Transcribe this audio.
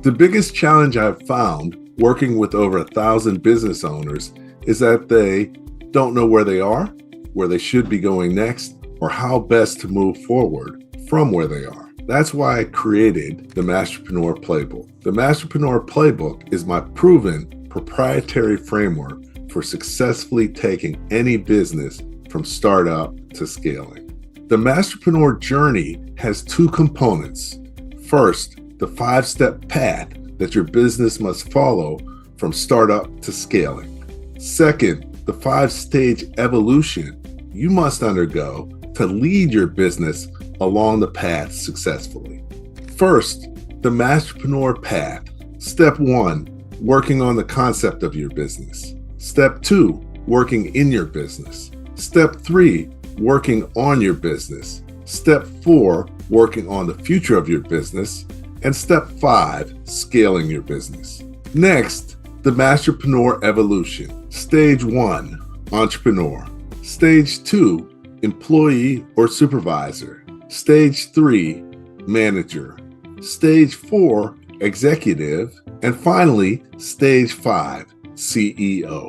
The biggest challenge I've found working with over 1,000 business owners is that they don't know where they are, where they should be going next, or how best to move forward from where they are. That's why I created the Masterpreneur Playbook. The Masterpreneur Playbook is my proven proprietary framework for successfully taking any business from startup to scaling. The Masterpreneur journey has two components. First, the 5-step path that your business must follow from startup to scaling. Second, the 5-stage evolution you must undergo to lead your business along the path successfully. First, the Masterpreneur path. Step 1, working on the concept of your business. Step 2, working in your business. Step 3, working on your business. Step 4, working on the future of your business. And step 5, scaling your business. Next, the Masterpreneur evolution. Stage 1, entrepreneur. Stage 2, employee or supervisor. Stage 3, manager. Stage 4, executive. And finally, stage 5, CEO.